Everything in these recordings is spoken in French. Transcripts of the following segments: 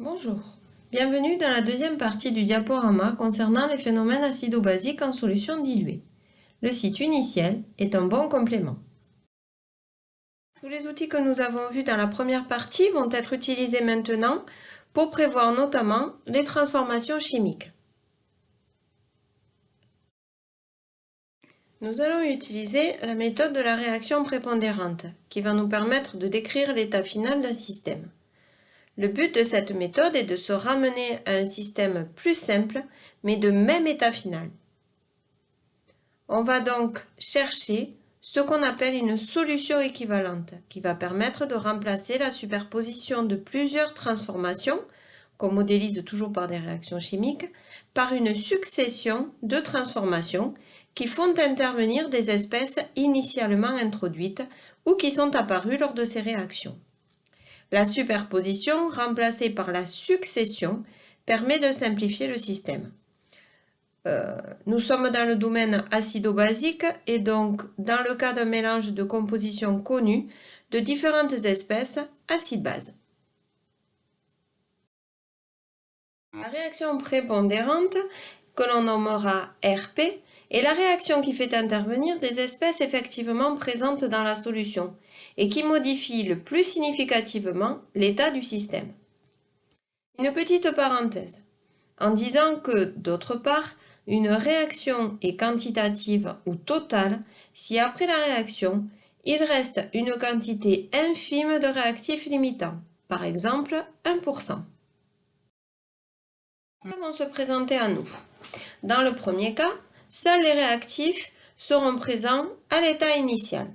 Bonjour, bienvenue dans la deuxième partie du diaporama concernant les phénomènes acido-basiques en solution diluée. Le site initial est un bon complément. Tous les outils que nous avons vus dans la première partie vont être utilisés maintenant pour prévoir notamment les transformations chimiques. Nous allons utiliser la méthode de la réaction prépondérante qui va nous permettre de décrire l'état final d'un système. Le but de cette méthode est de se ramener à un système plus simple, mais de même état final. On va donc chercher ce qu'on appelle une solution équivalente, qui va permettre de remplacer la superposition de plusieurs transformations, qu'on modélise toujours par des réactions chimiques, par une succession de transformations qui font intervenir des espèces initialement introduites ou qui sont apparues lors de ces réactions. La superposition, remplacée par la succession, permet de simplifier le système. Nous sommes dans le domaine acido-basique et donc dans le cas d'un mélange de compositions connues de différentes espèces acide-base. La réaction prépondérante, que l'on nommera RP, est la réaction qui fait intervenir des espèces effectivement présentes dans la solution et qui modifie le plus significativement l'état du système. Une petite parenthèse, en disant que, d'autre part, une réaction est quantitative ou totale si après la réaction, il reste une quantité infime de réactifs limitants, par exemple 1%. Ils vont se présenter à nous. Dans le premier cas, seuls les réactifs seront présents à l'état initial.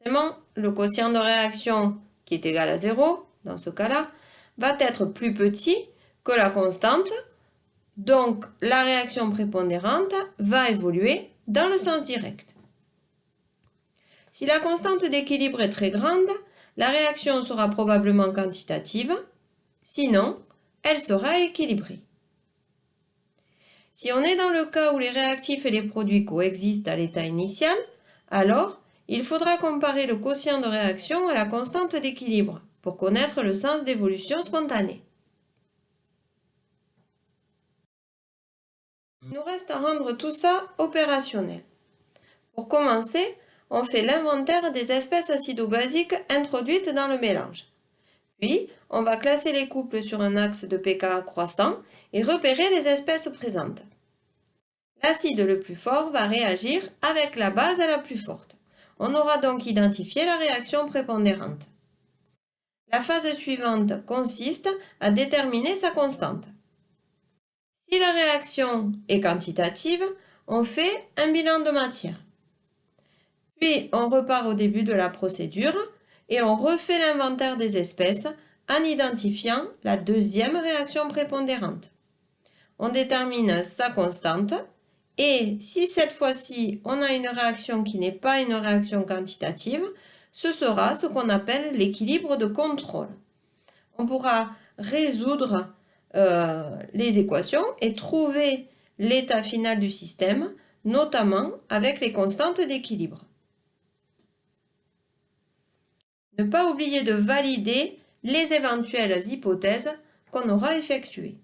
Forcément, le quotient de réaction qui est égal à 0, dans ce cas-là, va être plus petit que la constante, donc la réaction prépondérante va évoluer dans le sens direct. Si la constante d'équilibre est très grande, la réaction sera probablement quantitative, sinon elle sera équilibrée. Si on est dans le cas où les réactifs et les produits coexistent à l'état initial, alors il faudra comparer le quotient de réaction à la constante d'équilibre pour connaître le sens d'évolution spontanée. Il nous reste à rendre tout ça opérationnel. Pour commencer, on fait l'inventaire des espèces acido-basiques introduites dans le mélange. Puis, on va classer les couples sur un axe de pKa croissant et repérer les espèces présentes. L'acide le plus fort va réagir avec la base la plus forte. On aura donc identifié la réaction prépondérante. La phase suivante consiste à déterminer sa constante. Si la réaction est quantitative, on fait un bilan de matière. Puis on repart au début de la procédure et on refait l'inventaire des espèces en identifiant la deuxième réaction prépondérante. On détermine sa constante et si cette fois-ci on a une réaction qui n'est pas une réaction quantitative, ce sera ce qu'on appelle l'équilibre de contrôle. On pourra résoudre les équations et trouver l'état final du système, notamment avec les constantes d'équilibre. Ne pas oublier de valider les éventuelles hypothèses qu'on aura effectuées.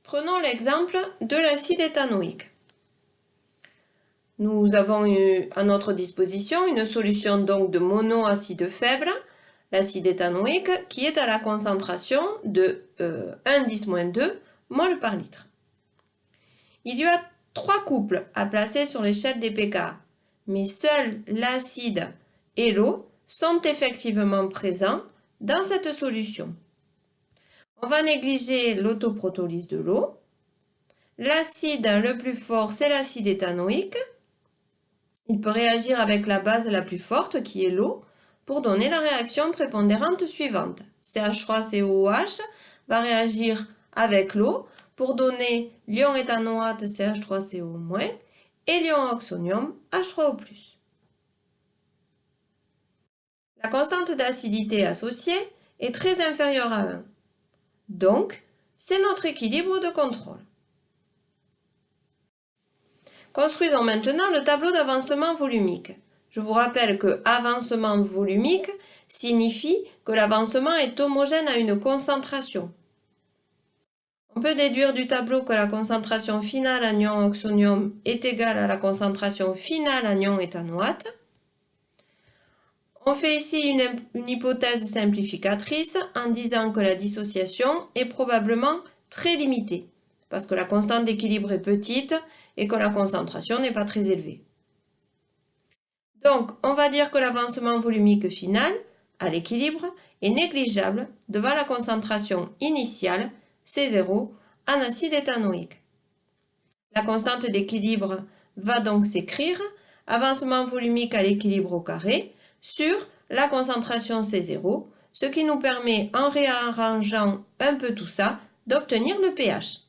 Prenons l'exemple de l'acide éthanoïque. Nous avons eu à notre disposition une solution donc de monoacide faible, l'acide éthanoïque, qui est à la concentration de 1,2 mol par litre. Il y a 3 couples à placer sur l'échelle des pKa, mais seuls l'acide et l'eau sont effectivement présents dans cette solution. On va négliger l'autoprotolyse de l'eau. L'acide le plus fort, c'est l'acide éthanoïque. Il peut réagir avec la base la plus forte, qui est l'eau, pour donner la réaction prépondérante suivante. CH3COOH va réagir avec l'eau pour donner l'ion éthanoate CH3CO- et l'ion oxonium H3O+. La constante d'acidité associée est très inférieure à 1. Donc, c'est notre équilibre de contrôle. Construisons maintenant le tableau d'avancement volumique. Je vous rappelle que avancement volumique signifie que l'avancement est homogène à une concentration. On peut déduire du tableau que la concentration finale en ion oxonium est égale à la concentration finale en ion éthanoate. On fait ici une hypothèse simplificatrice en disant que la dissociation est probablement très limitée, parce que la constante d'équilibre est petite et que la concentration n'est pas très élevée. Donc, on va dire que l'avancement volumique final, à l'équilibre, est négligeable devant la concentration initiale, C0, en acide éthanoïque. La constante d'équilibre va donc s'écrire avancement volumique à l'équilibre au carré sur la concentration C0, ce qui nous permet, en réarrangeant un peu tout ça, d'obtenir le pH.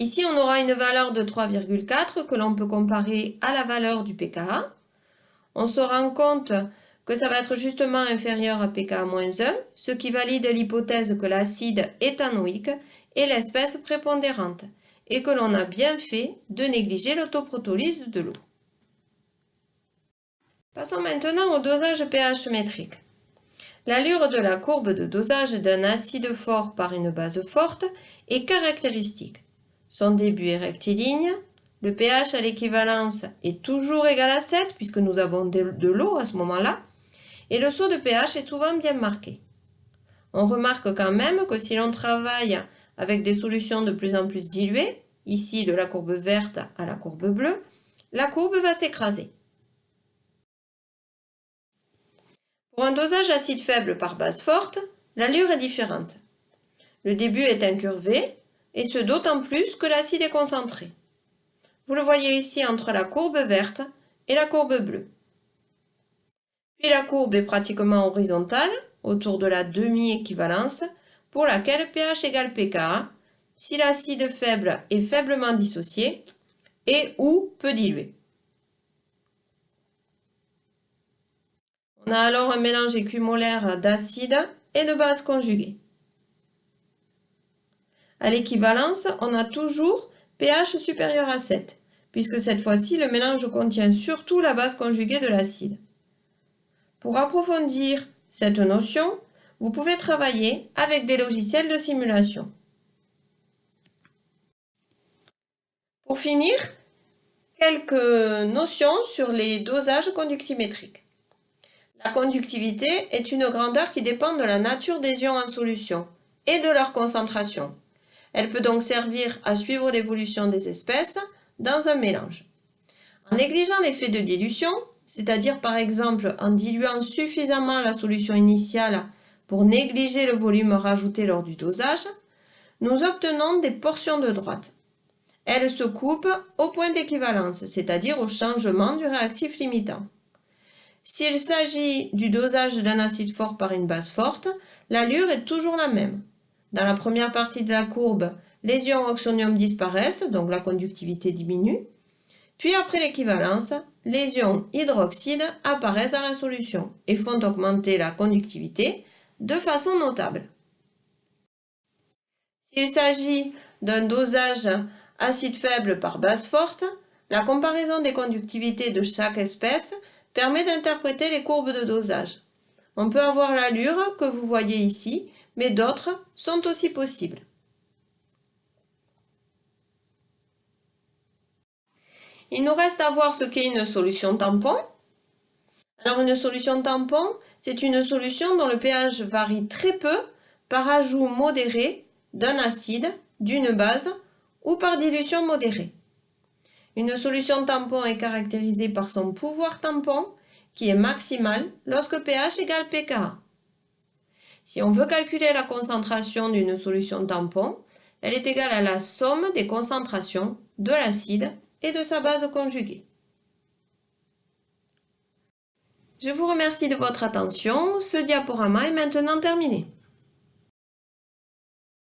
Ici, on aura une valeur de 3,4 que l'on peut comparer à la valeur du pKa. On se rend compte que ça va être justement inférieur à pKa-1, ce qui valide l'hypothèse que l'acide éthanoïque est l'espèce prépondérante et que l'on a bien fait de négliger l'autoprotolyse de l'eau. Passons maintenant au dosage pH métrique. L'allure de la courbe de dosage d'un acide fort par une base forte est caractéristique. Son début est rectiligne, le pH à l'équivalence est toujours égal à 7 puisque nous avons de l'eau à ce moment-là, et le saut de pH est souvent bien marqué. On remarque quand même que si l'on travaille avec des solutions de plus en plus diluées, ici de la courbe verte à la courbe bleue, la courbe va s'écraser. Pour un dosage acide faible par base forte, l'allure est différente. Le début est incurvé, et ce d'autant plus que l'acide est concentré. Vous le voyez ici entre la courbe verte et la courbe bleue. Puis la courbe est pratiquement horizontale, autour de la demi-équivalence, pour laquelle pH égale pKa, si l'acide faible est faiblement dissocié et ou peu dilué. On a alors un mélange équimolaire d'acide et de base conjuguée. À l'équivalence, on a toujours pH supérieur à 7, puisque cette fois-ci, le mélange contient surtout la base conjuguée de l'acide. Pour approfondir cette notion, vous pouvez travailler avec des logiciels de simulation. Pour finir, quelques notions sur les dosages conductimétriques. La conductivité est une grandeur qui dépend de la nature des ions en solution et de leur concentration. Elle peut donc servir à suivre l'évolution des espèces dans un mélange. En négligeant l'effet de dilution, c'est-à-dire par exemple en diluant suffisamment la solution initiale pour négliger le volume rajouté lors du dosage, nous obtenons des portions de droite. Elles se coupent au point d'équivalence, c'est-à-dire au changement du réactif limitant. S'il s'agit du dosage d'un acide fort par une base forte, l'allure est toujours la même. Dans la première partie de la courbe, les ions oxonium disparaissent, donc la conductivité diminue. Puis après l'équivalence, les ions hydroxyde apparaissent dans la solution et font augmenter la conductivité de façon notable. S'il s'agit d'un dosage acide faible par base forte, la comparaison des conductivités de chaque espèce permet d'interpréter les courbes de dosage. On peut avoir l'allure que vous voyez ici, mais d'autres sont aussi possibles. Il nous reste à voir ce qu'est une solution tampon. Alors une solution tampon, c'est une solution dont le pH varie très peu par ajout modéré d'un acide, d'une base ou par dilution modérée. Une solution tampon est caractérisée par son pouvoir tampon qui est maximal lorsque pH égale pKa. Si on veut calculer la concentration d'une solution tampon, elle est égale à la somme des concentrations de l'acide et de sa base conjuguée. Je vous remercie de votre attention. Ce diaporama est maintenant terminé.